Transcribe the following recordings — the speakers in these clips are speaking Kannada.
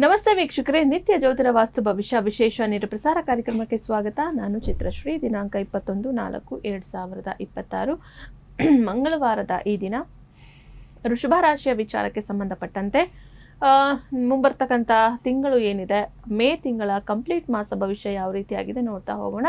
ನಮಸ್ತೆ ವೀಕ್ಷಕರೇ, ನಿತ್ಯ ಜ್ಯೋತಿರ ವಾಸ್ತು ಭವಿಷ್ಯ ವಿಶೇಷ ನೇರ ಪ್ರಸಾರ ಕಾರ್ಯಕ್ರಮಕ್ಕೆ ಸ್ವಾಗತ. ನಾನು ಚಿತ್ರಶ್ರೀ. ದಿನಾಂಕ 21/4/2026 ಮಂಗಳವಾರದ ಈ ದಿನ ವೃಷಭ ರಾಶಿಯ ವಿಚಾರಕ್ಕೆ ಸಂಬಂಧಪಟ್ಟಂತೆ ಮುಂಬರ್ತಕ್ಕಂಥ ತಿಂಗಳು ಏನಿದೆ, ಮೇ ತಿಂಗಳ ಕಂಪ್ಲೀಟ್ ಮಾಸ ಭವಿಷ್ಯ ಯಾವ ರೀತಿಯಾಗಿದೆ ನೋಡ್ತಾ ಹೋಗೋಣ.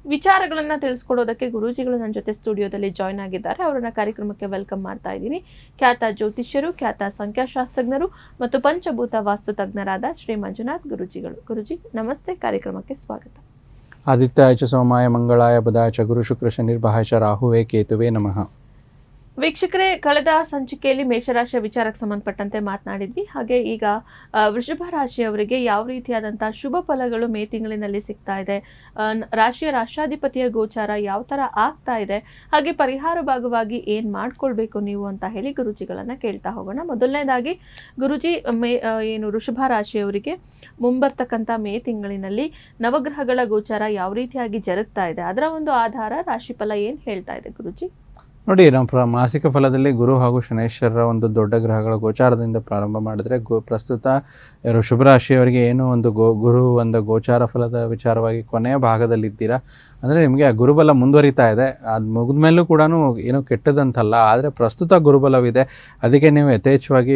ವಿಚಾರಗಳನ್ನು ತಿಳಿಸ್ಕೊಡೋದಕ್ಕೆ ಗುರೂಜಿಗಳು ನನ್ನ ಜೊತೆ ಸ್ಟುಡಿಯೋದಲ್ಲಿ ಜಾಯ್ನ್ ಆಗಿದ್ದಾರೆ. ಅವರನ್ನ ಕಾರ್ಯಕ್ರಮಕ್ಕೆ ವೆಲ್ಕಮ್ ಮಾಡ್ತಾ ಇದ್ದೀನಿ. ಖ್ಯಾತ ಜ್ಯೋತಿಷ್ಯರು, ಖ್ಯಾತ ಸಂಖ್ಯಾಶಾಸ್ತ್ರಜ್ಞರು ಮತ್ತು ಪಂಚಭೂತ ವಾಸ್ತು ತಜ್ಞರಾದ ಶ್ರೀ ಮಂಜುನಾಥ್ ಗುರೂಜಿಗಳು. ಗುರೂಜಿ ನಮಸ್ತೆ, ಕಾರ್ಯಕ್ರಮಕ್ಕೆ ಸ್ವಾಗತ. ಆದಿತ್ಯಾಯ ಚ ಸೋಮಾಯ ಮಂಗಳಾಯ ಬುಧಾಯ ಚ ಗುರು ಶುಕ್ರ ಶನಿರ್ಭಾಯ ಚ ರಾಹುವೇ ಕೇತುವೆ ನಮಃ. ವೀಕ್ಷಕರೇ, ಕಳೆದ ಸಂಚಿಕೆಯಲ್ಲಿ ಮೇಷರಾಶಿಯ ವಿಚಾರಕ್ಕೆ ಸಂಬಂಧಪಟ್ಟಂತೆ ಮಾತನಾಡಿದ್ವಿ. ಹಾಗೆ ಈಗ ವೃಷಭ ರಾಶಿಯವರಿಗೆ ಯಾವ ರೀತಿಯಾದಂತಹ ಶುಭ ಫಲಗಳು ಮೇ ತಿಂಗಳಿನಲ್ಲಿ ಸಿಗ್ತಾ ಇದೆ, ರಾಶಿಯ ರಾಷ್ಟ್ರಾಧಿಪತಿಯ ಗೋಚಾರ ಯಾವ ತರ ಆಗ್ತಾ ಇದೆ, ಹಾಗೆ ಪರಿಹಾರ ಭಾಗವಾಗಿ ಏನ್ ಮಾಡ್ಕೊಳ್ಬೇಕು ನೀವು ಅಂತ ಹೇಳಿ ಗುರುಜಿಗಳನ್ನ ಕೇಳ್ತಾ ಹೋಗೋಣ. ಮೊದಲನೇದಾಗಿ ಗುರುಜಿ, ಏನು ವೃಷಭ ರಾಶಿಯವರಿಗೆ ಮುಂಬರ್ತಕ್ಕಂಥ ಮೇ ತಿಂಗಳಿನಲ್ಲಿ ನವಗ್ರಹಗಳ ಗೋಚಾರ ಯಾವ ರೀತಿಯಾಗಿ ಜರುಗ್ತಾ ಇದೆ, ಅದರ ಒಂದು ಆಧಾರ ರಾಶಿಫಲ ಏನ್ ಹೇಳ್ತಾ ಇದೆ ಗುರುಜಿ? ನೋಡಿ, ನಾವು ಮಾಸಿಕ ಫಲದಲ್ಲಿ ಗುರು ಹಾಗೂ ಶನೇಶ್ವರರ ಒಂದು ದೊಡ್ಡ ಗ್ರಹಗಳ ಗೋಚಾರದಿಂದ ಪ್ರಾರಂಭ ಮಾಡಿದ್ರೆ ಪ್ರಸ್ತುತ ವೃಷಭ ರಾಶಿಯವರಿಗೆ ಏನು ಒಂದು ಗುರು ಒಂದು ಗೋಚಾರ ಫಲದ ವಿಚಾರವಾಗಿ ಕೊನೆಯ ಭಾಗದಲ್ಲಿದ್ದೀರಾ. ಅಂದರೆ ನಿಮಗೆ ಗುರುಬಲ ಮುಂದುವರಿತಾ ಇದೆ. ಅದು ಮುಗಿದ ಮೇಲೂ ಕೂಡ ಏನೂ ಕೆಟ್ಟದಂತಲ್ಲ, ಆದರೆ ಪ್ರಸ್ತುತ ಗುರುಬಲವಿದೆ. ಅದಕ್ಕೆ ನೀವು ಯಥೇಚ್ಛವಾಗಿ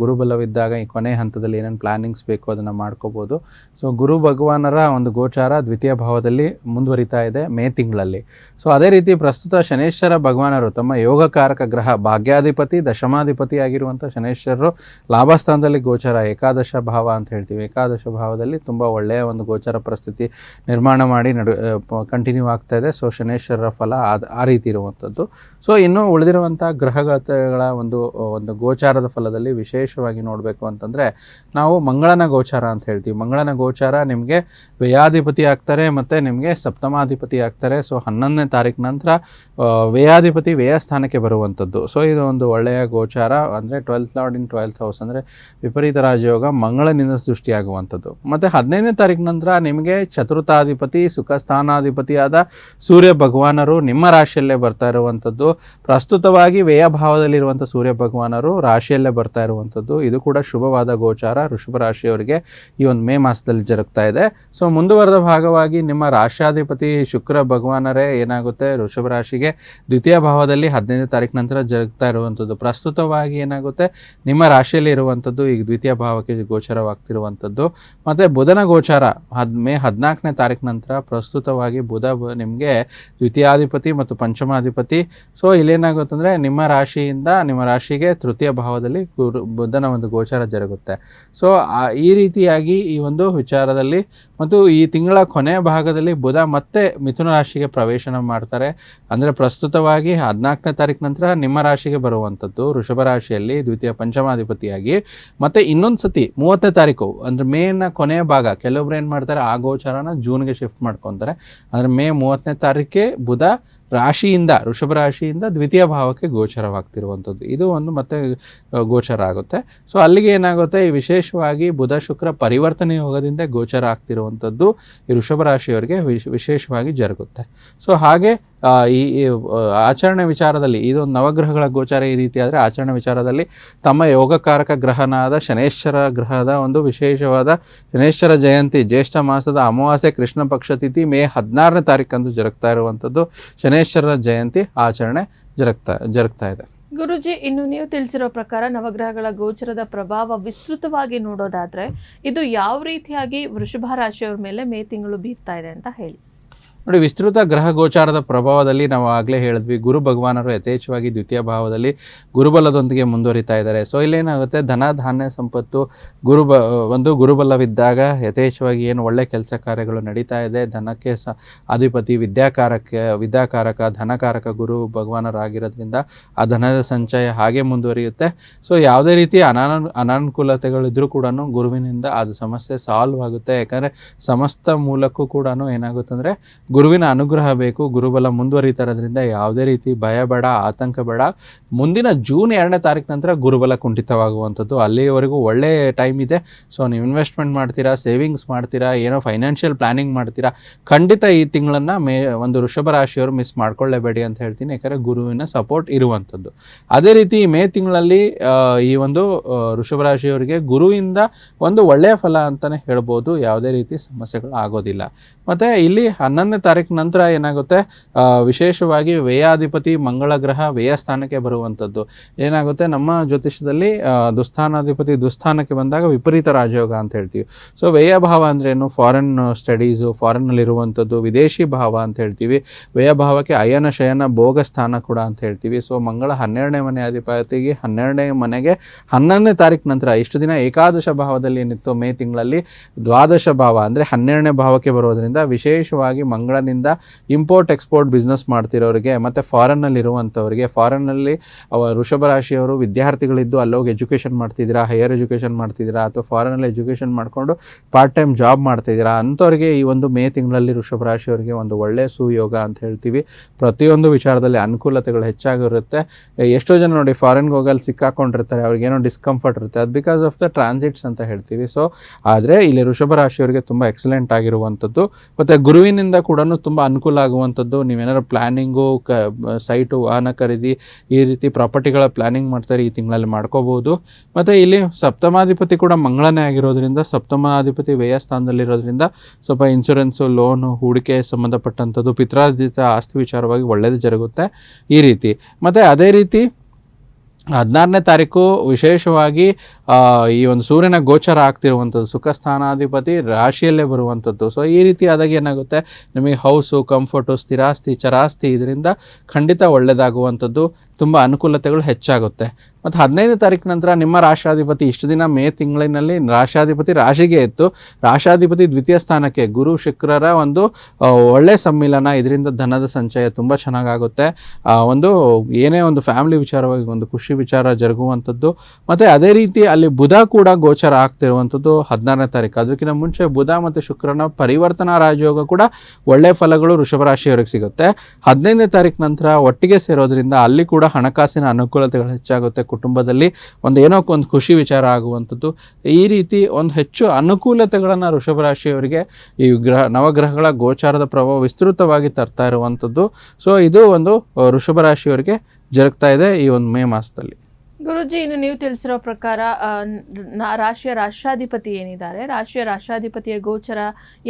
ಗುರುಬಲವಿದ್ದಾಗ ಈ ಕೊನೆಯ ಹಂತದಲ್ಲಿ ಏನೇನು ಪ್ಲಾನಿಂಗ್ಸ್ ಬೇಕು ಅದನ್ನು ಮಾಡ್ಕೋಬೋದು. ಸೊ ಗುರು ಭಗವಾನರ ಒಂದು ಗೋಚಾರ ದ್ವಿತೀಯ ಭಾವದಲ್ಲಿ ಮುಂದುವರಿತಾ ಇದೆ ಮೇ ತಿಂಗಳಲ್ಲಿ. ಸೊ ಅದೇ ರೀತಿ ಪ್ರಸ್ತುತ ಶನೇಶ್ವರ ಭಗವಾನರು ತಮ್ಮ ಯೋಗಕಾರಕ ಗ್ರಹ ಭಾಗ್ಯಾಧಿಪತಿ ದಶಮಾಧಿಪತಿ ಆಗಿರುವಂಥ ಶನೇಶ್ವರರು ಲಾಭಸ್ಥಾನದಲ್ಲಿ ಗೋಚಾರ ಏಕಾದಶ ಭಾವ ಅಂತ ಹೇಳ್ತೀವಿ. ಏಕಾದಶ ಭಾವದಲ್ಲಿ ತುಂಬ ಒಳ್ಳೆಯ ಒಂದು ಗೋಚಾರ ಪರಿಸ್ಥಿತಿ ನಿರ್ಮಾಣ ಮಾಡಿ ಕಂಟಿನ್ಯೂ ಆಗ್ತಾ ಇದೆ. ಸೊ ಶನೇಶ್ವರರ ಫಲ ಆ ರೀತಿ ಇರುವಂಥದ್ದು. ಸೊ ಇನ್ನು ಉಳಿದಿರುವಂಥ ಗ್ರಹಗಳ ಒಂದು ಗೋಚಾರದ ಫಲದಲ್ಲಿ ವಿಶೇಷವಾಗಿ ನೋಡಬೇಕು ಅಂತಂದರೆ ನಾವು ಮಂಗಳನ ಗೋಚಾರ ಅಂತ ಹೇಳ್ತೀವಿ. ಮಂಗಳನ ಗೋಚಾರ ನಿಮಗೆ ವ್ಯಯಾಧಿಪತಿ ಆಗ್ತಾರೆ ಮತ್ತು ನಿಮಗೆ ಸಪ್ತಮಾಧಿಪತಿ ಆಗ್ತಾರೆ. ಸೊ 11ನೇ ತಾರೀಕು ನಂತರ ವ್ಯಯಾಧಿಪತಿ ವ್ಯಯಸ್ಥಾನಕ್ಕೆ ಬರುವಂಥದ್ದು. ಸೊ ಇದು ಒಂದು ಒಳ್ಳೆಯ ಗೋಚಾರ. ಅಂದರೆ 12th ಲಾರ್ಡ್ ಇನ್ 12th ಹೌಸ್ ಅಂದರೆ ವಿಪರೀತ ರಾಜಯೋಗ ಮಂಗಳನಿಂದ ಸೃಷ್ಟಿಯಾಗುವಂಥದ್ದು. ಮತ್ತು 15ನೇ ತಾರೀಕು ನಂತರ ನಿಮಗೆ ಚತುರ್ಥಾಧಿಪತಿ ಸುಖಸ್ಥಾನಾಧಿಪತಿಯಾದ ಸೂರ್ಯ ಭಗವಾನರು ನಿಮ್ಮ ರಾಶಿಯಲ್ಲೇ ಬರ್ತಾ ಇರುವಂಥದ್ದು. ಪ್ರಸ್ತುತವಾಗಿ ವ್ಯಯಭಾವದಲ್ಲಿರುವಂಥ ಸೂರ್ಯ ಭಗವಾನರು ರಾಶಿಯಲ್ಲೇ ಬರ್ತಾ ಇರುವಂಥದ್ದು. ಇದು ಕೂಡ ಶುಭವಾದ ಗೋಚಾರ ವೃಷಭ ರಾಶಿಯವರಿಗೆ ಈ ಒಂದು ಮೇ ಮಾಸದಲ್ಲಿ ಜರುಗ್ತಾ ಇದೆ. ಸೊ ಮುಂದುವರೆದ ಭಾಗವಾಗಿ ನಿಮ್ಮ ರಾಶ್ಯಾಧಿಪತಿ ಶುಕ್ರ ಭಗವಾನರೇ ಏನಾಗುತ್ತೆ ವೃಷಭ ರಾಶಿಗೆ ದ್ವಿತೀಯ ಭಾವದಲ್ಲಿ 15ನೇ ತಾರೀಕು ನಂತರ ಜರುಗ್ತಾ ಇರುವಂಥದ್ದು. ಪ್ರಸ್ತುತವಾಗಿ ಏನಾಗುತ್ತೆ ನಿಮ್ಮ ರಾಶಿಯಲ್ಲಿ ಇರುವಂಥದ್ದು ಈಗ ದ್ವಿತೀಯ ಭಾವಕ್ಕೆ ಗೋಚರವಾಗ್ತಿರುವಂಥದ್ದು. ಮತ್ತು ಬುಧನ ಗೋಚಾರ ಮೇ 14ನೇ ತಾರೀಕು ನಂತರ ಪ್ರಸ್ತುತವಾಗಿ ಬುಧ ನಿಮಗೆ ದ್ವಿತೀಯಾಧಿಪತಿ ಮತ್ತು ಪಂಚಮಾಧಿಪತಿ. ಸೊ ಇಲ್ಲೇನಾಗುತ್ತೆ ಅಂದರೆ ನಿಮ್ಮ ರಾಶಿಯಿಂದ ನಿಮ್ಮ ರಾಶಿಗೆ ತೃತೀಯ ಭಾವದಲ್ಲಿ ಬುಧನ ಒಂದು ಗೋಚಾರ ಜರುಗುತ್ತೆ. ಸೊ ಈ ರೀತಿಯಾಗಿ ಈ ಒಂದು ವಿಚಾರದಲ್ಲಿ ಮತ್ತು ಈ ತಿಂಗಳ ಕೊನೆಯ ಭಾಗದಲ್ಲಿ ಬುಧ ಮತ್ತೆ ಮಿಥುನ ರಾಶಿಗೆ ಪ್ರವೇಶನ ಮಾಡ್ತಾರೆ. ಅಂದರೆ ಪ್ರಸ್ತುತವಾಗಿ 14ನೇ ತಾರೀಕು ನಂತರ ನಿಮ್ಮ ರಾಶಿಗೆ ಬರುವಂಥದ್ದು ವೃಷಭ ರಾಶಿಯಲ್ಲಿ ದ್ವಿತೀಯ ಪಂಚಮಾಧಿಪತಿಯಾಗಿ. ಮತ್ತು ಇನ್ನೊಂದು ಸತಿ 30ನೇ ತಾರೀಕು ಅಂದರೆ ಮೇನ ಕೊನೆಯ ಭಾಗ ಕೆಲವೊಬ್ರು ಏನು ಮಾಡ್ತಾರೆ ಆ ಗೋಚಾರನ ಜೂನ್ಗೆ ಶಿಫ್ಟ್ ಮಾಡ್ಕೊತಾರೆ. ಅಂದರೆ ಮೇ 30ನೇ ತಾರೀಕೆ ಬುಧ ರಾಶಿಯಿಂದ ವೃಷಭ ರಾಶಿಯಿಂದ ದ್ವಿತೀಯ ಭಾವಕ್ಕೆ ಗೋಚರವಾಗ್ತಿರುವಂಥದ್ದು. ಇದು ಒಂದು ಮತ್ತೆ ಗೋಚರ ಆಗುತ್ತೆ. ಸೊ ಅಲ್ಲಿಗೆ ಏನಾಗುತ್ತೆ, ಈ ವಿಶೇಷವಾಗಿ ಬುಧ ಶುಕ್ರ ಪರಿವರ್ತನೆ ಯೋಗದಿಂದ ಗೋಚರ ಆಗ್ತಿರುವಂಥದ್ದು ಈ ವೃಷಭ ರಾಶಿಯವರಿಗೆ ವಿಶೇಷವಾಗಿ ಜರುಗುತ್ತೆ. ಸೊ ಹಾಗೆ ಈ ಆಚರಣೆ ವಿಚಾರದಲ್ಲಿ ಇದೊಂದು ನವಗ್ರಹಗಳ ಗೋಚಾರ ಈ ರೀತಿ ಆದರೆ ಆಚರಣೆ ವಿಚಾರದಲ್ಲಿ ತಮ್ಮ ಯೋಗಕಾರಕ ಗ್ರಹನಾದ ಶನೇಶ್ವರ ಗ್ರಹದ ಒಂದು ವಿಶೇಷವಾದ ಶನೇಶ್ವರ ಜಯಂತಿ ಜ್ಯೇಷ್ಠ ಮಾಸದ ಅಮಾವಾಸ್ಯೆ ಕೃಷ್ಣ ಪಕ್ಷ ತಿಥಿ ಮೇ 16ನೇ ತಾರೀಕಂದು ಜರುಗ್ತಾ ಇರುವಂಥದ್ದು ಶನೇಶ್ವರ ಜಯಂತಿ ಆಚರಣೆ ಜರುಗ್ತಾ ಇದೆ. ಗುರುಜಿ, ಇನ್ನು ನೀವು ತಿಳಿಸಿರೋ ಪ್ರಕಾರ ನವಗ್ರಹಗಳ ಗೋಚರದ ಪ್ರಭಾವ ವಿಸ್ತೃತವಾಗಿ ನೋಡೋದಾದ್ರೆ ಇದು ಯಾವ ರೀತಿಯಾಗಿ ವೃಷಭ ರಾಶಿಯವರ ಮೇಲೆ ಮೇ ತಿಂಗಳು ಬೀರ್ತಾ ಇದೆ ಅಂತ ಹೇಳಿ. ನೋಡಿ, ವಿಸ್ತೃತ ಗ್ರಹ ಗೋಚಾರದ ಪ್ರಭಾವದಲ್ಲಿ ನಾವು ಆಗಲೇ ಹೇಳಿದ್ವಿ ಗುರು ಭಗವಾನರು ಯಥೇಚ್ಛವಾಗಿ ದ್ವಿತೀಯ ಭಾವದಲ್ಲಿ ಗುರುಬಲದೊಂದಿಗೆ ಮುಂದುವರಿತಾ ಇದ್ದಾರೆ. ಸೊ ಇಲ್ಲೇನಾಗುತ್ತೆ, ಧನ ಧಾನ್ಯ ಸಂಪತ್ತು ಗುರುಬಲವಿದ್ದಾಗ ಯಥೇಚ್ಛವಾಗಿ ಏನು ಒಳ್ಳೆ ಕೆಲಸ ಕಾರ್ಯಗಳು ನಡೀತಾ ಇದೆ. ಧನಕ್ಕೆ ಅಧಿಪತಿ ವಿದ್ಯಾಕಾರಕ ಧನಕಾರಕ ಗುರು ಭಗವಾನರಾಗಿರೋದ್ರಿಂದ ಆ ಧನದ ಸಂಚಯ ಹಾಗೆ ಮುಂದುವರಿಯುತ್ತೆ. ಸೊ ಯಾವುದೇ ರೀತಿ ಅನಾನುಕೂಲತೆಗಳಿದ್ರೂ ಕೂಡ ಗುರುವಿನಿಂದ ಅದು ಸಮಸ್ಯೆ ಸಾಲ್ವ್ ಆಗುತ್ತೆ. ಯಾಕಂದರೆ ಸಮಸ್ತ ಮೂಲಕ್ಕೂ ಕೂಡ ಏನಾಗುತ್ತೆ ಅಂದರೆ ಗುರುವಿನ ಅನುಗ್ರಹ ಬೇಕು, ಗುರುಬಲ ಮುಂದುವರಿತಾ ಇರೋದ್ರಿಂದ ಯಾವುದೇ ರೀತಿ ಭಯ ಬೇಡ, ಆತಂಕ ಬೇಡ. ಮುಂದಿನ ಜೂನ್ 2ನೇ ತಾರೀಕು ನಂತರ ಗುರುಬಲ ಕುಂಠಿತವಾಗುವಂಥದ್ದು, ಅಲ್ಲಿಯವರೆಗೂ ಒಳ್ಳೆ ಟೈಮ್ ಇದೆ. ಸೊ ನೀವು ಇನ್ವೆಸ್ಟ್ಮೆಂಟ್ ಮಾಡ್ತೀರಾ, ಸೇವಿಂಗ್ಸ್ ಮಾಡ್ತೀರಾ, ಏನೋ ಫೈನಾನ್ಷಿಯಲ್ ಪ್ಲಾನಿಂಗ್ ಮಾಡ್ತೀರಾ, ಖಂಡಿತ ಈ ತಿಂಗಳನ್ನು ಒಂದು ವೃಷಭ ರಾಶಿಯವರು ಮಿಸ್ ಮಾಡ್ಕೊಳ್ಳೇಬೇಡಿ ಅಂತ ಹೇಳ್ತೀನಿ. ಯಾಕಂದರೆ ಗುರುವಿನ ಸಪೋರ್ಟ್ ಇರುವಂಥದ್ದು. ಅದೇ ರೀತಿ ಮೇ ತಿಂಗಳಲ್ಲಿ ಈ ಒಂದು ವೃಷಭ ರಾಶಿಯವರಿಗೆ ಗುರುವಿಂದ ಒಂದು ಒಳ್ಳೆಯ ಫಲ ಅಂತಲೇ ಹೇಳ್ಬೋದು, ಯಾವುದೇ ರೀತಿ ಸಮಸ್ಯೆಗಳು ಆಗೋದಿಲ್ಲ. ಮತ್ತು ಇಲ್ಲಿ 11ನೇ ತಾರೀಕು ನಂತರ ಏನಾಗುತ್ತೆ, ವಿಶೇಷವಾಗಿ ವ್ಯಯಾಧಿಪತಿ ಮಂಗಳ ಗ್ರಹ ವ್ಯಯ ಸ್ಥಾನಕ್ಕೆ ಬರುವಂಥದ್ದು. ಏನಾಗುತ್ತೆ, ನಮ್ಮ ಜ್ಯೋತಿಷದಲ್ಲಿ ದುಸ್ಥಾನಾಧಿಪತಿ ದುಸ್ಥಾನಕ್ಕೆ ಬಂದಾಗ ವಿಪರೀತ ರಾಜಯೋಗ ಅಂತ ಹೇಳ್ತೀವಿ. ಸೊ ವ್ಯಯ ಭಾವ ಅಂದ್ರೇನು, ಫಾರಿನ್ ಸ್ಟಡೀಸು, ಫಾರಿನ್ನಲ್ಲಿರುವಂಥದ್ದು, ವಿದೇಶಿ ಭಾವ ಅಂತ ಹೇಳ್ತೀವಿ. ವ್ಯಯ ಭಾವಕ್ಕೆ ಅಯನ ಶಯನ ಭೋಗ ಸ್ಥಾನ ಕೂಡ ಅಂತ ಹೇಳ್ತೀವಿ. ಸೊ ಮಂಗಳ 12ನೇ ಮನೆ ಅಧಿಪತಿಗೆ 12ನೇ ಮನೆಗೆ 11ನೇ ತಾರೀಕು ನಂತರ, ಇಷ್ಟು ದಿನ ಏಕಾದಶ ಭಾವದಲ್ಲಿ ಏನಿತ್ತು ಮೇ ತಿಂಗಳಲ್ಲಿ, ದ್ವಾದಶ ಭಾವ ಅಂದರೆ 12ನೇ ಭಾವಕ್ಕೆ ಬರೋದ್ರಿಂದ ವಿಶೇಷವಾಗಿ ಮಂಗಳನಿಂದ ಇಂಪೋರ್ಟ್ ಎಕ್ಸ್ಪೋರ್ಟ್ ಬಿಸ್ನೆಸ್ ಮಾಡ್ತಿರೋರಿಗೆ ಮತ್ತು ಫಾರಿನ್ನಲ್ಲಿರುವಂಥವ್ರಿಗೆ, ಫಾರಿನ್ನಲ್ಲಿ ವೃಷಭ ರಾಶಿಯವರು ವಿದ್ಯಾರ್ಥಿಗಳಿದ್ದು ಅಲ್ಲೋಗಿ ಎಜುಕೇಷನ್ ಮಾಡ್ತಿದ್ದೀರಾ, ಹೈಯರ್ ಎಜುಕೇಷನ್ ಮಾಡ್ತಿದ್ದೀರಾ, ಅಥವಾ ಫಾರಿನಲ್ಲಿ ಎಜುಕೇಷನ್ ಮಾಡಿಕೊಂಡು ಪಾರ್ಟ್ ಟೈಮ್ ಜಾಬ್ ಮಾಡ್ತಿದ್ದೀರಾ, ಅಂಥವ್ರಿಗೆ ಈ ಒಂದು ಮೇ ತಿಂಗಳಲ್ಲಿ ವೃಷಭ ರಾಶಿಯವರಿಗೆ ಒಂದು ಒಳ್ಳೆಯ ಸುಯೋಗ ಅಂತ ಹೇಳ್ತೀವಿ. ಪ್ರತಿಯೊಂದು ವಿಚಾರದಲ್ಲಿ ಅನುಕೂಲತೆಗಳು ಹೆಚ್ಚಾಗಿರುತ್ತೆ. ಎಷ್ಟೋ ಜನ ನೋಡಿ ಫಾರಿನ್ಗೆ ಹೋಗಲ್ಲಿ ಸಿಕ್ಕಾಕೊಂಡಿರ್ತಾರೆ, ಅವ್ರಿಗೇನೋ ಡಿಸ್ಕಂಫರ್ಟ್ ಇರುತ್ತೆ, ಅದು ಬಿಕಾಸ್ ಆಫ್ ದ ಟ್ರಾನ್ಸಿಟ್ಸ್ ಅಂತ ಹೇಳ್ತೀವಿ. ಸೊ ಆದರೆ ಇಲ್ಲಿ ವೃಷಭ ರಾಶಿಯವರಿಗೆ ತುಂಬ ಎಕ್ಸಲೆಂಟ್ ಆಗಿರುವಂಥದ್ದು. ಮತ್ತು ಗುರುವಿನಿಂದ ಕೂಡ ತುಂಬ ಅನುಕೂಲ ಆಗುವಂಥದ್ದು. ನೀವೇನಾದ್ರು ಪ್ಲ್ಯಾನಿಂಗು, ಸೈಟು, ವಾಹನ ಖರೀದಿ, ಈ ರೀತಿ ಪ್ರಾಪರ್ಟಿಗಳ ಪ್ಲ್ಯಾನಿಂಗ್ ಮಾಡ್ತಾರೆ, ಈ ತಿಂಗಳಲ್ಲಿ ಮಾಡ್ಕೋಬೋದು. ಮತ್ತು ಇಲ್ಲಿ ಸಪ್ತಮಾಧಿಪತಿ ಕೂಡ ಮಂಗಳನೇ ಆಗಿರೋದ್ರಿಂದ, ಸಪ್ತಮಾಧಿಪತಿ ವ್ಯಯ ಸ್ಥಾನದಲ್ಲಿರೋದ್ರಿಂದ ಸ್ವಲ್ಪ ಇನ್ಶೂರೆನ್ಸು, ಲೋನು, ಹೂಡಿಕೆ ಸಂಬಂಧಪಟ್ಟಂಥದ್ದು, ಪಿತ್ರಾರ್ಜಿತ ಆಸ್ತಿ ವಿಚಾರವಾಗಿ ಒಳ್ಳೆಯದು ಜರುಗುತ್ತೆ ಈ ರೀತಿ. ಮತ್ತು ಅದೇ ರೀತಿ 16ನೇ ತಾರೀಕು ವಿಶೇಷವಾಗಿ ಈ ಒಂದು ಸೂರ್ಯನ ಗೋಚರ ಆಗ್ತಿರುವಂಥದ್ದು, ಸುಖ ಸ್ಥಾನಾಧಿಪತಿ ರಾಶಿಯಲ್ಲೇ ಬರುವಂಥದ್ದು. ಸೊ ಈ ರೀತಿ ಆದಾಗ ಏನಾಗುತ್ತೆ, ನಿಮಗೆ ಹೌಸು, ಕಂಫರ್ಟು, ಸ್ಥಿರಾಸ್ತಿ, ಚರಾಸ್ತಿ, ಇದರಿಂದ ಖಂಡಿತ ಒಳ್ಳೆಯದಾಗುವಂಥದ್ದು, ತುಂಬ ಅನುಕೂಲತೆಗಳು ಹೆಚ್ಚಾಗುತ್ತೆ. ಮತ್ತು 15ನೇ ತಾರೀಕು ನಂತರ ನಿಮ್ಮ ರಾಶಾಧಿಪತಿ, ಇಷ್ಟು ದಿನ ಮೇ ತಿಂಗಳಿನಲ್ಲಿ ರಾಶಾಧಿಪತಿ ರಾಶಿಗೆ ಇತ್ತು, ರಾಶಾಧಿಪತಿ ದ್ವಿತೀಯ ಸ್ಥಾನಕ್ಕೆ, ಗುರು ಶುಕ್ರರ ಒಂದು ಒಳ್ಳೆಯ ಸಮ್ಮಿಲನ, ಇದರಿಂದ ಧನದ ಸಂಚಯ ತುಂಬ ಚೆನ್ನಾಗಾಗುತ್ತೆ. ಒಂದು ಏನೇ ಒಂದು ಫ್ಯಾಮಿಲಿ ವಿಚಾರವಾಗಿ ಒಂದು ಖುಷಿ ವಿಚಾರ ಜರುಗುವಂಥದ್ದು. ಮತ್ತು ಅದೇ ರೀತಿ ಅಲ್ಲಿ ಬುಧ ಕೂಡ ಗೋಚರ ಆಗ್ತಿರುವಂಥದ್ದು 16ನೇ ತಾರೀಕು. ಅದಕ್ಕಿಂತ ಮುಂಚೆ ಬುಧ ಮತ್ತು ಶುಕ್ರನ ಪರಿವರ್ತನಾ ರಾಜಯೋಗ ಕೂಡ ಒಳ್ಳೆಯ ಫಲಗಳು ವೃಷಭ ರಾಶಿಯವರಿಗೆ ಸಿಗುತ್ತೆ. 15ನೇ ತಾರೀಕು ನಂತರ ಒಟ್ಟಿಗೆ ಸೇರೋದ್ರಿಂದ ಅಲ್ಲಿ ಕೂಡ ಹಣಕಾಸಿನ ಅನುಕೂಲತೆಗಳು ಹೆಚ್ಚಾಗುತ್ತೆ, ಕುಟುಂಬದಲ್ಲಿ ಏನೋ ಒಂದು ಖುಷಿ ವಿಚಾರ ಆಗುವಂಥದ್ದು. ಈ ರೀತಿ ಒಂದು ಹೆಚ್ಚು ಅನುಕೂಲತೆಗಳನ್ನು ವೃಷಭ ರಾಶಿಯವರಿಗೆ ಈ ನವಗ್ರಹಗಳ ಗೋಚಾರದ ಪ್ರಭಾವ ವಿಸ್ತೃತವಾಗಿ ತರ್ತಾ ಇರುವಂಥದ್ದು. ಸೊ ಇದು ಒಂದು ವೃಷಭ ರಾಶಿಯವರಿಗೆ ಜರುಗ್ತಾ ಇದೆ ಈ ಒಂದು ಮೇ ಮಾಸದಲ್ಲಿ. ಗುರುಜಿ, ಇನ್ನು ನೀವು ತಿಳಿಸಿರೋ ಪ್ರಕಾರ ರಾಶಿಯ ರಾಷ್ಟ್ರಾಧಿಪತಿ ಏನಿದ್ದಾರೆ, ರಾಶಿಯ ರಾಷ್ಟ್ರಾಧಿಪತಿಯ ಗೋಚರ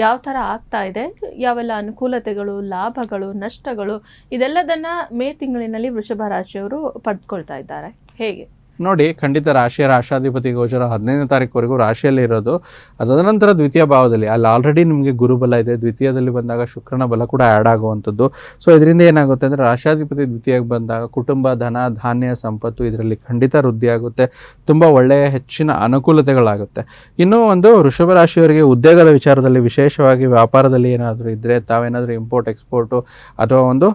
ಯಾವ ಥರ ಆಗ್ತಾ ಇದೆ, ಯಾವೆಲ್ಲ ಅನುಕೂಲತೆಗಳು, ಲಾಭಗಳು, ನಷ್ಟಗಳು, ಇದೆಲ್ಲದನ್ನ ಮೇ ತಿಂಗಳಿನಲ್ಲಿ ವೃಷಭ ರಾಶಿಯವರು ಪಡ್ಕೊಳ್ತಾ ಇದ್ದಾರೆ, ಹೇಗೆ? ನೋಡಿ, ಖಂಡಿತ ರಾಶಿಯ ರಾಶಾಧಿಪತಿ ಗೋಚರ 15ನೇ ತಾರೀಕುವರೆಗೂ ರಾಶಿಯಲ್ಲಿ ಇರೋದು. ಅದಾದ ನಂತರ ದ್ವಿತೀಯ ಭಾವದಲ್ಲಿ ಅಲ್ಲಿ ಆಲ್ರೆಡಿ ನಿಮಗೆ ಗುರುಬಲ ಇದೆ, ದ್ವಿತೀಯದಲ್ಲಿ ಬಂದಾಗ ಶುಕ್ರನ ಬಲ ಕೂಡ ಆ್ಯಡ್ ಆಗುವಂಥದ್ದು. ಸೊ ಇದರಿಂದ ಏನಾಗುತ್ತೆ ಅಂದರೆ ರಾಶಾಧಿಪತಿ ದ್ವಿತೀಯಕ್ಕೆ ಬಂದಾಗ ಕುಟುಂಬ, ಧನ, ಧಾನ್ಯ, ಸಂಪತ್ತು ಇದರಲ್ಲಿ ಖಂಡಿತ ವೃದ್ಧಿ ಆಗುತ್ತೆ, ತುಂಬ ಒಳ್ಳೆಯ ಹೆಚ್ಚಿನ ಅನುಕೂಲತೆಗಳಾಗುತ್ತೆ. ಇನ್ನೂ ಒಂದು ವೃಷಭ ರಾಶಿಯವರಿಗೆ ಉದ್ಯೋಗದ ವಿಚಾರದಲ್ಲಿ, ವಿಶೇಷವಾಗಿ ವ್ಯಾಪಾರದಲ್ಲಿ ಏನಾದರೂ ಇದ್ದರೆ, ತಾವೇನಾದರೂ ಇಂಪೋರ್ಟ್ ಎಕ್ಸ್ಪೋರ್ಟು ಅಥವಾ ಒಂದು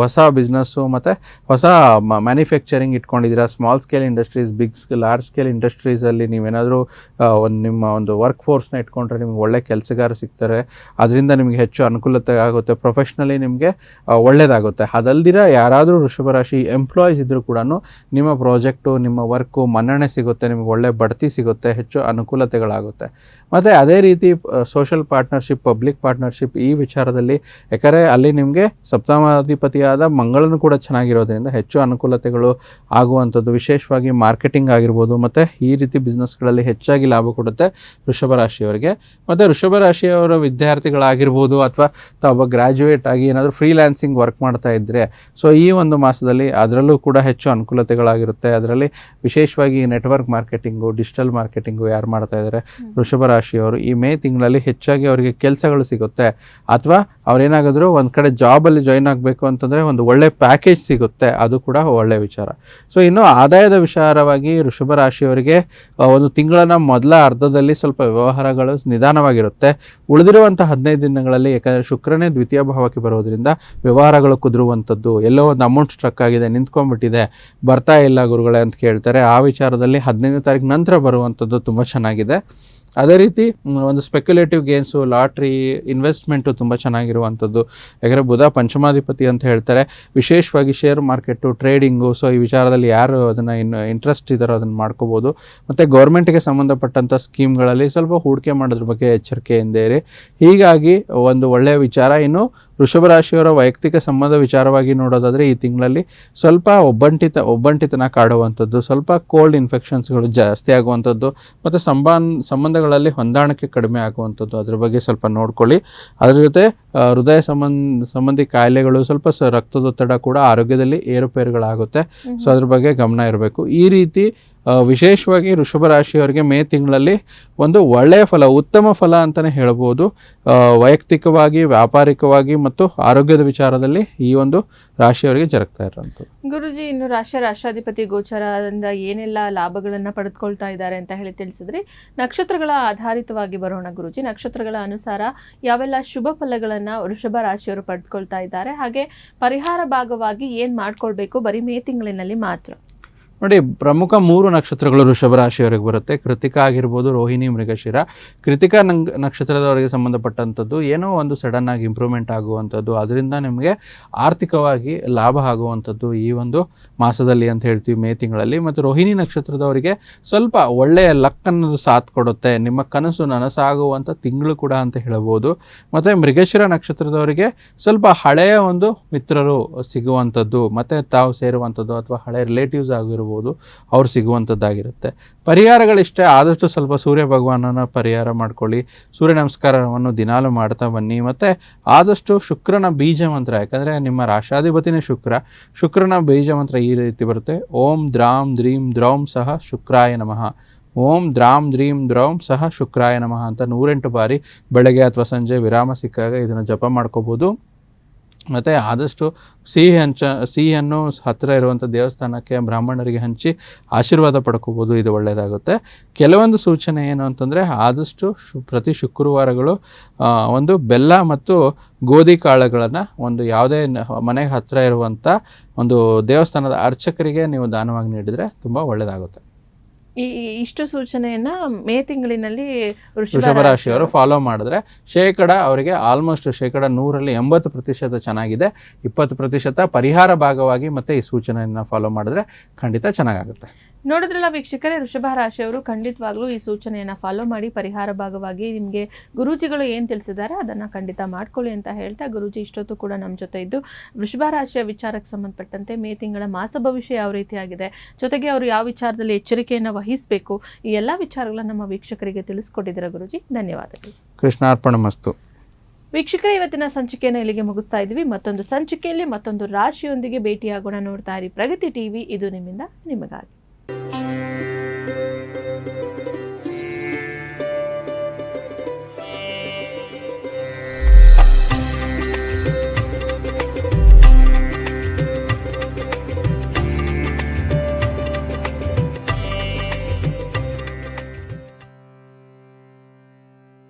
ಹೊಸ ಬಿಸ್ನೆಸ್ಸು ಮತ್ತು ಹೊಸ ಮ್ಯಾನುಫ್ಯಾಕ್ಚರಿಂಗ್ ಇಟ್ಕೊಂಡಿದ್ದೀರಾ, small scale industries, large scale ಇಂಡಸ್ಟ್ರೀಸಲ್ಲಿ ನೀವೇನಾದರೂ ನಿಮ್ಮ ಒಂದು ವರ್ಕ್ ಫೋರ್ಸ್ನ ಇಟ್ಕೊಂಡ್ರೆ ನಿಮ್ಗೆ ಒಳ್ಳೆ ಕೆಲಸಗಾರ ಸಿಗ್ತಾರೆ, ಅದರಿಂದ ನಿಮಗೆ ಹೆಚ್ಚು ಅನುಕೂಲತೆ ಆಗುತ್ತೆ, ಪ್ರೊಫೆಷ್ನಲಿ ನಿಮಗೆ ಒಳ್ಳೆಯದಾಗುತ್ತೆ. ಅದಲ್ದಿರ ಯಾರಾದರೂ ವೃಷಭ ರಾಶಿ ಎಂಪ್ಲಾಯೀಸ್ ಇದ್ದರೂ ಕೂಡ ನಿಮ್ಮ ಪ್ರಾಜೆಕ್ಟು, ನಿಮ್ಮ ವರ್ಕು ಮನ್ನಣೆ ಸಿಗುತ್ತೆ, ನಿಮಗೆ ಒಳ್ಳೆ ಬಡ್ತಿ ಸಿಗುತ್ತೆ, ಹೆಚ್ಚು ಅನುಕೂಲತೆಗಳಾಗುತ್ತೆ. ಮತ್ತು ಅದೇ ರೀತಿ ಸೋಷಲ್ ಪಾರ್ಟ್ನರ್ಶಿಪ್, ಪಬ್ಲಿಕ್ ಪಾರ್ಟ್ನರ್ಶಿಪ್ ಈ ವಿಚಾರದಲ್ಲಿ, ಯಾಕಂದರೆ ಅಲ್ಲಿ ನಿಮಗೆ ಸಪ್ತಮಾಧಿಪತಿಯಾದ ಮಂಗಳನು ಕೂಡ ಚೆನ್ನಾಗಿರೋದ್ರಿಂದ ಹೆಚ್ಚು ಅನುಕೂಲತೆಗಳು ಆಗುವಂಥದ್ದು. ವಿಶೇಷವಾಗಿ ಮಾರ್ಕೆಟಿಂಗ್ ಆಗಿರ್ಬೋದು ಮತ್ತು ಈ ರೀತಿ ಬಿಸ್ನೆಸ್ಗಳಲ್ಲಿ ಹೆಚ್ಚಾಗಿ ಲಾಭ ಕೊಡುತ್ತೆ ವೃಷಭ ರಾಶಿಯವರಿಗೆ. ಮತ್ತು ವೃಷಭ ರಾಶಿಯವರ ವಿದ್ಯಾರ್ಥಿಗಳಾಗಿರ್ಬೋದು ಅಥವಾ ತಾವೊಬ್ಬ ಗ್ರ್ಯಾಜುಯೇಟ್ ಆಗಿ ಏನಾದರೂ ಫ್ರೀಲ್ಯಾನ್ಸಿಂಗ್ ವರ್ಕ್ ಮಾಡ್ತಾ ಇದ್ದರೆ, ಸೊ ಈ ಒಂದು ಮಾಸದಲ್ಲಿ ಅದರಲ್ಲೂ ಕೂಡ ಹೆಚ್ಚು ಅನುಕೂಲತೆಗಳಾಗಿರುತ್ತೆ. ಅದರಲ್ಲಿ ವಿಶೇಷವಾಗಿ ನೆಟ್ವರ್ಕ್ ಮಾರ್ಕೆಟಿಂಗು, ಡಿಜಿಟಲ್ ಮಾರ್ಕೆಟಿಂಗು ಯಾರು ಮಾಡ್ತಾ ಇದ್ದಾರೆ ವೃಷಭ ರಾಶಿಯವರು, ಈ ಮೇ ತಿಂಗಳಲ್ಲಿ ಹೆಚ್ಚಾಗಿ ಅವರಿಗೆ ಕೆಲಸಗಳು ಸಿಗುತ್ತೆ. ಅಥವಾ ಅವ್ರೇನಾಗಿದ್ರು ಒಂದು ಕಡೆ ಜಾಬಲ್ಲಿ ಜಾಯ್ನ್ ಆಗಬೇಕು ಅಂತಂದರೆ ಒಂದು ಒಳ್ಳೆ ಪ್ಯಾಕೇಜ್ ಸಿಗುತ್ತೆ, ಅದು ಕೂಡ ಒಳ್ಳೆಯ ವಿಚಾರ. ಸೊ ಇನ್ನು ಆದಾಯದ ವಿಚಾರವಾಗಿ ವೃಷಭ ರಾಶಿಯವರಿಗೆ ಒಂದು ತಿಂಗಳನ್ನ ಮೊದಲ ಅರ್ಧದಲ್ಲಿ ಸ್ವಲ್ಪ ವ್ಯವಹಾರಗಳು ನಿಧಾನವಾಗಿರುತ್ತೆ. ಉಳಿದಿರುವಂಥ 15 ದಿನಗಳಲ್ಲಿ, ಯಾಕಂದರೆ ಶುಕ್ರನೇ ದ್ವಿತೀಯ ಭಾವಕ್ಕೆ ಬರೋದ್ರಿಂದ ವ್ಯವಹಾರಗಳು ಕುದುರುವಂಥದ್ದು, ಎಲ್ಲೋ ಒಂದು ಅಮೌಂಟ್ ಸ್ಟ್ರಕ್ ಆಗಿದೆ, ನಿಂತ್ಕೊಂಡ್ಬಿಟ್ಟಿದೆ, ಬರ್ತಾ ಇಲ್ಲ ಗುರುಗಳೇ ಅಂತ ಕೇಳ್ತಾರೆ. ಆ ವಿಚಾರದಲ್ಲಿ 15ನೇ ತಾರೀಕು ನಂತರ ಬರುವಂಥದ್ದು ತುಂಬ ಚೆನ್ನಾಗಿದೆ. ಅದೇ ರೀತಿ ಒಂದು ಸ್ಪೆಕ್ಯುಲೇಟಿವ್ ಗೇನ್ಸು, ಲಾಟ್ರಿ, ಇನ್ವೆಸ್ಟ್ಮೆಂಟು ತುಂಬ ಚೆನ್ನಾಗಿರುವಂಥದ್ದು. ಯಾಕಂದರೆ ಬುಧ ಪಂಚಮಾಧಿಪತಿ ಅಂತ ಹೇಳ್ತಾರೆ. ವಿಶೇಷವಾಗಿ ಶೇರ್ ಮಾರ್ಕೆಟು, ಟ್ರೇಡಿಂಗು, ಸೊ ಈ ವಿಚಾರದಲ್ಲಿ ಯಾರು ಅದನ್ನು ಇಂಟ್ರೆಸ್ಟ್ ಇದ್ದಾರೋ ಅದನ್ನು ಮಾಡ್ಕೋಬೋದು. ಮತ್ತು ಗೌರ್ಮೆಂಟ್ಗೆ ಸಂಬಂಧಪಟ್ಟಂಥ ಸ್ಕೀಮ್ಗಳಲ್ಲಿ ಸ್ವಲ್ಪ ಹೂಡಿಕೆ ಮಾಡೋದ್ರ ಬಗ್ಗೆ ಎಚ್ಚರಿಕೆಯಿಂದ ಇರಿ. ಹೀಗಾಗಿ ಒಂದು ಒಳ್ಳೆಯ ವಿಚಾರ. ಇನ್ನು ವೃಷಭ ರಾಶಿಯವರ ವೈಯಕ್ತಿಕ ಸಂಬಂಧ ವಿಚಾರವಾಗಿ ನೋಡೋದಾದರೆ ಈ ತಿಂಗಳಲ್ಲಿ ಸ್ವಲ್ಪ ಒಬ್ಬಂಟಿತನ ಕಾಡುವಂಥದ್ದು, ಸ್ವಲ್ಪ ಕೋಲ್ಡ್ ಇನ್ಫೆಕ್ಷನ್ಸ್ಗಳು ಜಾಸ್ತಿ ಆಗುವಂಥದ್ದು, ಮತ್ತು ಸಂಬಂಧಗಳಲ್ಲಿ ಹೊಂದಾಣಿಕೆ ಕಡಿಮೆ ಆಗುವಂಥದ್ದು, ಅದ್ರ ಬಗ್ಗೆ ಸ್ವಲ್ಪ ನೋಡ್ಕೊಳ್ಳಿ. ಅದ್ರ ಜೊತೆ ಹೃದಯ ಸಂಬಂಧಿ ಕಾಯಿಲೆಗಳು, ಸ್ವಲ್ಪ ರಕ್ತದೊತ್ತಡ ಕೂಡ ಆರೋಗ್ಯದಲ್ಲಿ ಏರುಪೇರುಗಳಾಗುತ್ತೆ. ಸೊ ಅದ್ರ ಬಗ್ಗೆ ಗಮನ ಇರಬೇಕು. ಈ ರೀತಿ ವಿಶೇಷವಾಗಿ ವೃಷಭ ರಾಶಿಯವರಿಗೆ ಮೇ ತಿಂಗಳಲ್ಲಿ ಒಂದು ಒಳ್ಳೆಯ ಫಲ, ಉತ್ತಮ ಫಲ ಅಂತಲೇ ಹೇಳ್ಬೋದು. ವೈಯಕ್ತಿಕವಾಗಿ, ವ್ಯಾಪಾರಿಕವಾಗಿ ಮತ್ತು ಆರೋಗ್ಯದ ವಿಚಾರದಲ್ಲಿ ಈ ಒಂದು ರಾಶಿಯವರಿಗೆ ಜರುಗ್ತಾ ಇರೋಂಥದ್ದು. ಗುರುಜಿ, ಇನ್ನು ರಾಷ್ಟ್ರಾಧಿಪತಿ ಗೋಚರದಿಂದ ಏನೆಲ್ಲ ಲಾಭಗಳನ್ನು ಪಡೆದುಕೊಳ್ತಾ ಇದ್ದಾರೆ ಅಂತ ಹೇಳಿ ತಿಳಿಸಿದ್ರಿ. ನಕ್ಷತ್ರಗಳ ಆಧಾರಿತವಾಗಿ ಬರೋಣ ಗುರುಜಿ. ನಕ್ಷತ್ರಗಳ ಅನುಸಾರ ಯಾವೆಲ್ಲ ಶುಭ ಫಲಗಳನ್ನು ವೃಷಭ ರಾಶಿಯವರು ಪಡೆದುಕೊಳ್ತಾ ಇದ್ದಾರೆ, ಹಾಗೆ ಪರಿಹಾರ ಭಾಗವಾಗಿ ಏನು ಮಾಡ್ಕೊಳ್ಬೇಕು ಬರೀ ಮೇ ತಿಂಗಳಿನಲ್ಲಿ ಮಾತ್ರ? ನೋಡಿ, ಪ್ರಮುಖ 3 ನಕ್ಷತ್ರಗಳು ವೃಷಭ ರಾಶಿಯವರಿಗೆ ಬರುತ್ತೆ. ಕೃತಿಕಾ ಆಗಿರ್ಬೋದು, ರೋಹಿಣಿ, ಮೃಗಶಿರ. ಕೃತಿಕಾ ನಕ್ಷತ್ರದವರಿಗೆ ಸಂಬಂಧಪಟ್ಟಂಥದ್ದು ಏನೋ ಒಂದು ಸಡನ್ ಆಗಿ ಇಂಪ್ರೂವ್ಮೆಂಟ್ ಆಗುವಂಥದ್ದು, ಅದರಿಂದ ನಿಮಗೆ ಆರ್ಥಿಕವಾಗಿ ಲಾಭ ಆಗುವಂಥದ್ದು ಈ ಒಂದು ಮಾಸದಲ್ಲಿ ಅಂತ ಹೇಳ್ತೀವಿ, ಮೇ ತಿಂಗಳಲ್ಲಿ. ಮತ್ತು ರೋಹಿಣಿ ನಕ್ಷತ್ರದವರಿಗೆ ಸ್ವಲ್ಪ ಒಳ್ಳೆಯ ಲಕ್ ಅನ್ನೋದು ಸಾಥ್ ಕೊಡುತ್ತೆ. ನಿಮ್ಮ ಕನಸು ನನಸಾಗುವಂಥ ತಿಂಗಳು ಕೂಡ ಅಂತ ಹೇಳ್ಬೋದು. ಮತ್ತು ಮೃಗಶಿರ ನಕ್ಷತ್ರದವರಿಗೆ ಸ್ವಲ್ಪ ಹಳೆಯ ಒಂದು ಮಿತ್ರರು ಸಿಗುವಂಥದ್ದು, ಮತ್ತು ತಾವು ಸೇರುವಂಥದ್ದು, ಅಥವಾ ಹಳೆಯ ರಿಲೇಟಿವ್ಸ್ ಆಗಿರ್ಬೋದು, ಅವ್ರು ಸಿಗುವಂಥದ್ದಾಗಿರುತ್ತೆ. ಪರಿಹಾರಗಳಿಷ್ಟೇ. ಆದಷ್ಟು ಸ್ವಲ್ಪ ಸೂರ್ಯ ಭಗವಾನನ ಪರಿಹಾರ ಮಾಡ್ಕೊಳ್ಳಿ. ಸೂರ್ಯ ನಮಸ್ಕಾರವನ್ನು ದಿನಾಲು ಮಾಡ್ತಾ ಬನ್ನಿ. ಮತ್ತು ಆದಷ್ಟು ಶುಕ್ರನ ಬೀಜ ಮಂತ್ರ, ಯಾಕಂದರೆ ನಿಮ್ಮ ರಾಶಾಧಿಪತಿನೇ ಶುಕ್ರನ ಬೀಜ ಮಂತ್ರ ಈ ರೀತಿ ಬರುತ್ತೆ: ಓಂ ದ್ರಾಂ ದ್ರೀಂ ದ್ರೌಂ ಸಹ ಶುಕ್ರಾಯ ನಮಃ, ಓಂ ದ್ರಾಂ ದ್ರೀಂ ದ್ರೌಂ ಸಹ ಶುಕ್ರಾಯ ನಮಃ ಅಂತ 108 ಬಾರಿ ಬೆಳಗ್ಗೆ ಅಥವಾ ಸಂಜೆ ವಿರಾಮ ಸಿಕ್ಕಾಗ ಇದನ್ನು ಜಪ ಮಾಡ್ಕೋಬೋದು. ಮತ್ತು ಆದಷ್ಟು ಸಿಹಿಯನ್ನು ಹತ್ತಿರ ಇರುವಂಥ ದೇವಸ್ಥಾನಕ್ಕೆ, ಬ್ರಾಹ್ಮಣರಿಗೆ ಹಂಚಿ ಆಶೀರ್ವಾದ ಪಡ್ಕೋಬೋದು. ಇದು ಒಳ್ಳೆಯದಾಗುತ್ತೆ. ಕೆಲವೊಂದು ಸೂಚನೆ ಏನು ಅಂತಂದರೆ, ಆದಷ್ಟು ಪ್ರತಿ ಶುಕ್ರವಾರಗಳು ಒಂದು ಬೆಲ್ಲ ಮತ್ತು ಗೋಧಿ ಕಾಳುಗಳನ್ನು ಒಂದು ಯಾವುದೇ ಮನೆಗೆ ಹತ್ತಿರ ಇರುವಂಥ ಒಂದು ದೇವಸ್ಥಾನದ ಅರ್ಚಕರಿಗೆ ನೀವು ದಾನವಾಗಿ ನೀಡಿದರೆ ತುಂಬ ಒಳ್ಳೆಯದಾಗುತ್ತೆ. ಇಷ್ಟು ಸೂಚನೆಯನ್ನ ಮೇ ತಿಂಗಳಿನಲ್ಲಿ ವೃಷಭ ರಾಶಿಯವರು ಫಾಲೋ ಮಾಡಿದ್ರೆ ಅವರಿಗೆ ಆಲ್ಮೋಸ್ಟ್ 100ರಲ್ಲಿ 80% ಚೆನ್ನಾಗಿದೆ. 20% ಪರಿಹಾರ ಭಾಗವಾಗಿ ಮತ್ತೆ ಈ ಸೂಚನೆಯನ್ನು ಫಾಲೋ ಮಾಡಿದ್ರೆ ಖಂಡಿತ ಚೆನ್ನಾಗಾಗುತ್ತೆ. ನೋಡಿದ್ರಲ್ಲ ವೀಕ್ಷಕರೇ, ವೃಷಭ ರಾಶಿಯವರು ಖಂಡಿತವಾಗ್ಲೂ ಈ ಸೂಚನೆಯನ್ನು ಫಾಲೋ ಮಾಡಿ ಪರಿಹಾರ ಭಾಗವಾಗಿ ನಿಮಗೆ ಗುರೂಜಿಗಳು ಏನು ತಿಳಿಸಿದ್ದಾರೆ ಅದನ್ನು ಖಂಡಿತ ಮಾಡ್ಕೊಳ್ಳಿ ಅಂತ ಹೇಳ್ತಾ, ಗುರೂಜಿ ಇಷ್ಟೊತ್ತು ಕೂಡ ನಮ್ಮ ಜೊತೆ ಇದ್ದು ವೃಷಭ ರಾಶಿಯ ವಿಚಾರಕ್ಕೆ ಸಂಬಂಧಪಟ್ಟಂತೆ ಮೇ ತಿಂಗಳ ಮಾಸ ಭವಿಷ್ಯ ಯಾವ ರೀತಿಯಾಗಿದೆ, ಜೊತೆಗೆ ಅವರು ಯಾವ ವಿಚಾರದಲ್ಲಿ ಎಚ್ಚರಿಕೆಯನ್ನು ವಹಿಸಬೇಕು, ಈ ಎಲ್ಲ ವಿಚಾರಗಳನ್ನು ನಮ್ಮ ವೀಕ್ಷಕರಿಗೆ ತಿಳಿಸ್ಕೊಟ್ಟಿದ್ದೀರಾ ಗುರೂಜಿ. ಧನ್ಯವಾದಗಳು. ಕೃಷ್ಣಾರ್ಪಣಮಸ್ತು. ವೀಕ್ಷಕರೇ, ಇವತ್ತಿನ ಸಂಚಿಕೆಯನ್ನು ಇಲ್ಲಿಗೆ ಮುಗಿಸ್ತಾ ಇದ್ವಿ. ಮತ್ತೊಂದು ಸಂಚಿಕೆಯಲ್ಲಿ ಮತ್ತೊಂದು ರಾಶಿಯೊಂದಿಗೆ ಭೇಟಿಯಾಗೋಣ. ನೋಡ್ತಾ ಇರಿ ಪ್ರಗತಿ ಟಿವಿ, ಇದು ನಿಮ್ಮಿಂದ ನಿಮಗಾಗಿ.